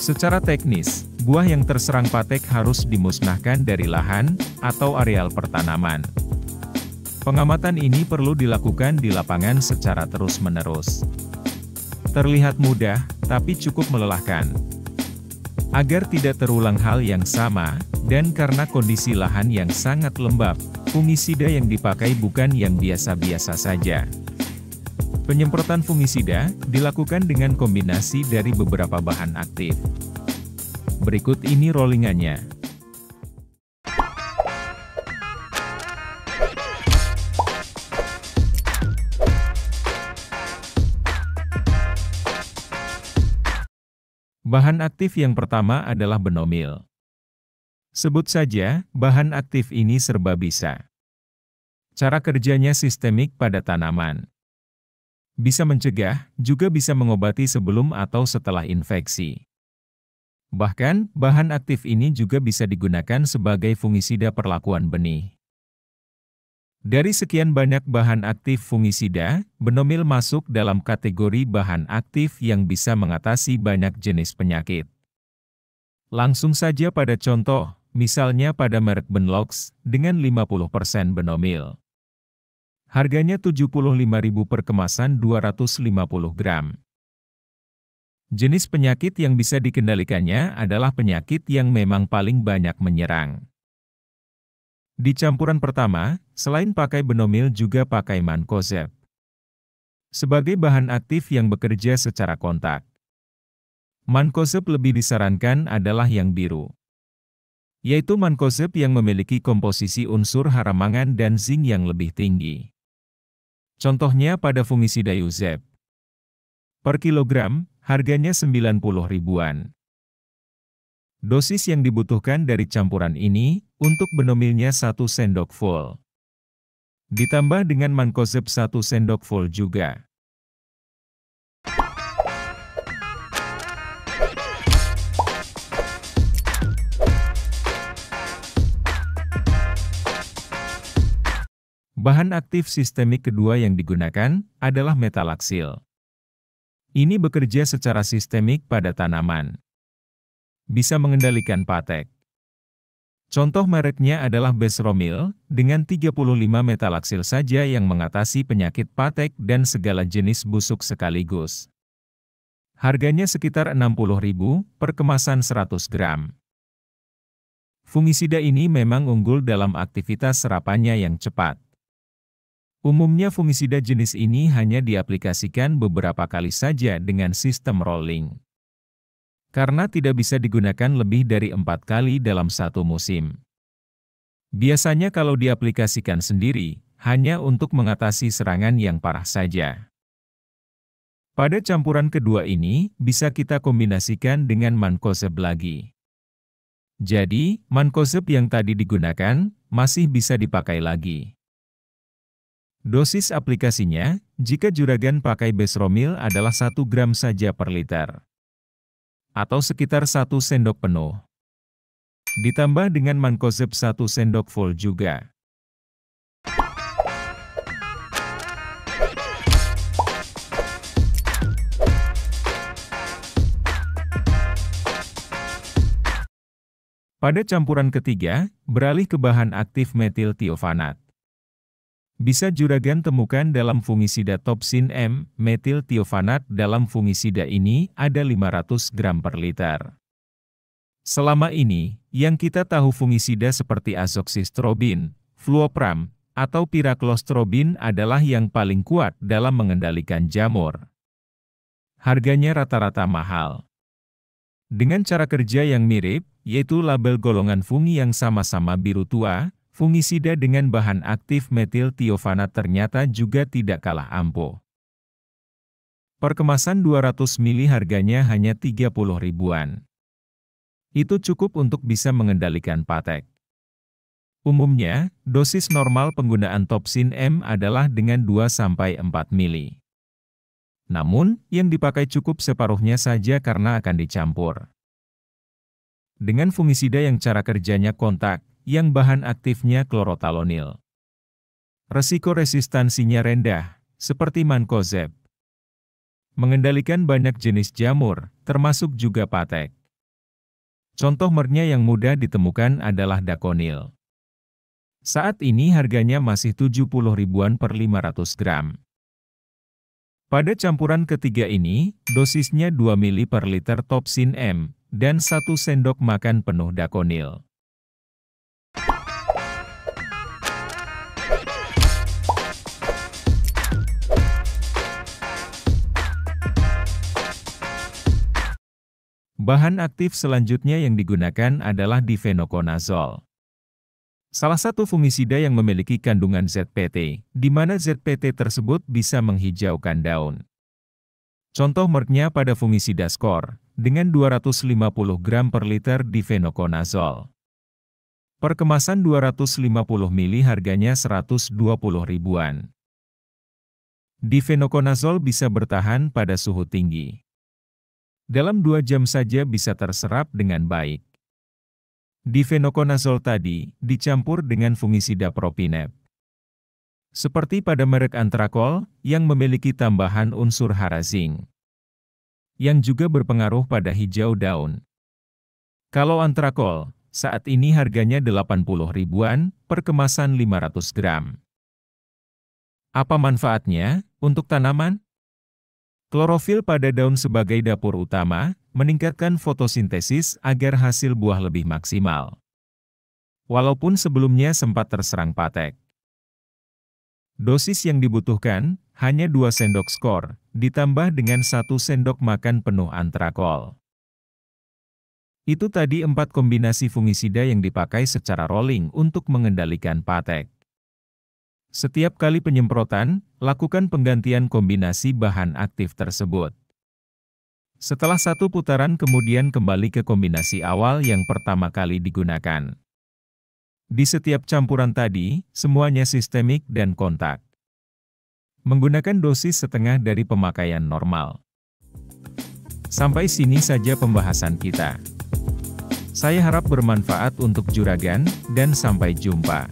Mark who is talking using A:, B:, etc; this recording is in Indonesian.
A: Secara teknis, buah yang terserang patek harus dimusnahkan dari lahan atau areal pertanaman. Pengamatan ini perlu dilakukan di lapangan secara terus-menerus. Terlihat mudah, tapi cukup melelahkan. Agar tidak terulang hal yang sama, dan karena kondisi lahan yang sangat lembab, fungisida yang dipakai bukan yang biasa-biasa saja. Penyemprotan fungisida dilakukan dengan kombinasi dari beberapa bahan aktif. Berikut ini rollingannya. Bahan aktif yang pertama adalah benomil. Sebut saja, bahan aktif ini serba bisa. Cara kerjanya sistemik pada tanaman. Bisa mencegah, juga bisa mengobati sebelum atau setelah infeksi. Bahkan, bahan aktif ini juga bisa digunakan sebagai fungisida perlakuan benih. Dari sekian banyak bahan aktif fungisida, benomil masuk dalam kategori bahan aktif yang bisa mengatasi banyak jenis penyakit. Langsung saja pada contoh, misalnya pada merek Benlox, dengan 50% benomil. Harganya Rp75.000 per kemasan 250 gram. Jenis penyakit yang bisa dikendalikannya adalah penyakit yang memang paling banyak menyerang. Di campuran pertama, selain pakai benomil juga pakai mancozeb. Sebagai bahan aktif yang bekerja secara kontak. Mancozeb lebih disarankan adalah yang biru. Yaitu mancozeb yang memiliki komposisi unsur haramangan dan zinc yang lebih tinggi. Contohnya pada fungisida Yuzeb. Per kilogram, harganya 90 ribuan. Dosis yang dibutuhkan dari campuran ini, untuk benomilnya 1 sendok full. Ditambah dengan mancozeb 1 sendok full juga. Bahan aktif sistemik kedua yang digunakan adalah metalaksil. Ini bekerja secara sistemik pada tanaman. Bisa mengendalikan patek. Contoh mereknya adalah Besromil, dengan 35 metalaksil saja yang mengatasi penyakit patek dan segala jenis busuk sekaligus. Harganya sekitar Rp60.000 per kemasan 100 gram. Fungisida ini memang unggul dalam aktivitas serapannya yang cepat. Umumnya fungisida jenis ini hanya diaplikasikan beberapa kali saja dengan sistem rolling. Karena tidak bisa digunakan lebih dari 4 kali dalam satu musim. Biasanya kalau diaplikasikan sendiri, hanya untuk mengatasi serangan yang parah saja. Pada campuran kedua ini, bisa kita kombinasikan dengan mancozeb lagi. Jadi, mancozeb yang tadi digunakan, masih bisa dipakai lagi. Dosis aplikasinya, jika juragan pakai Besromil adalah 1 gram saja per liter. Atau sekitar 1 sendok penuh. Ditambah dengan mancozeb 1 sendok full juga. Pada campuran ketiga, beralih ke bahan aktif metil tiofanat. Bisa juragan temukan dalam fungisida Topsin M, metil tiofanat dalam fungisida ini ada 500 gram per liter. Selama ini, yang kita tahu fungisida seperti azoxystrobin, fluopram, atau piraclostrobin adalah yang paling kuat dalam mengendalikan jamur. Harganya rata-rata mahal. Dengan cara kerja yang mirip, yaitu label golongan fungi yang sama-sama biru tua, fungisida dengan bahan aktif metil tiofanat ternyata juga tidak kalah ampuh. Per kemasan 200 ml harganya hanya 30 ribuan. Itu cukup untuk bisa mengendalikan patek. Umumnya, dosis normal penggunaan Topsin M adalah dengan 2-4 ml. Namun, yang dipakai cukup separuhnya saja karena akan dicampur. Dengan fungisida yang cara kerjanya kontak, yang bahan aktifnya klorotalonil. Resiko resistansinya rendah, seperti mancozeb. Mengendalikan banyak jenis jamur, termasuk juga patek. Contoh mernya yang mudah ditemukan adalah Daconil. Saat ini harganya masih 70 ribuan per 500 gram. Pada campuran ketiga ini, dosisnya 2 ml per liter Topsin M, dan 1 sendok makan penuh Daconil. Bahan aktif selanjutnya yang digunakan adalah difenoconazole. Salah satu fungisida yang memiliki kandungan ZPT, di mana ZPT tersebut bisa menghijaukan daun. Contoh merknya pada fungisida Skor, dengan 250 gram per liter difenoconazole. Per kemasan 250 ml harganya 120 ribuan. Difenoconazole bisa bertahan pada suhu tinggi. Dalam 2 jam saja bisa terserap dengan baik. Difenoconazole tadi dicampur dengan fungisida Propinep. Seperti pada merek Antrakol yang memiliki tambahan unsur harazing, yang juga berpengaruh pada hijau daun. Kalau Antrakol, saat ini harganya 80 ribuan per kemasan 500 gram. Apa manfaatnya untuk tanaman? Klorofil pada daun sebagai dapur utama, meningkatkan fotosintesis agar hasil buah lebih maksimal. Walaupun sebelumnya sempat terserang patek. Dosis yang dibutuhkan, hanya 2 sendok Skor, ditambah dengan 1 sendok makan penuh Antrakol. Itu tadi 4 kombinasi fungisida yang dipakai secara rolling untuk mengendalikan patek. Setiap kali penyemprotan, lakukan penggantian kombinasi bahan aktif tersebut. Setelah 1 putaran kemudian kembali ke kombinasi awal yang pertama kali digunakan. Di setiap campuran tadi, semuanya sistemik dan kontak. Menggunakan dosis setengah dari pemakaian normal. Sampai sini saja pembahasan kita. Saya harap bermanfaat untuk juragan, dan sampai jumpa.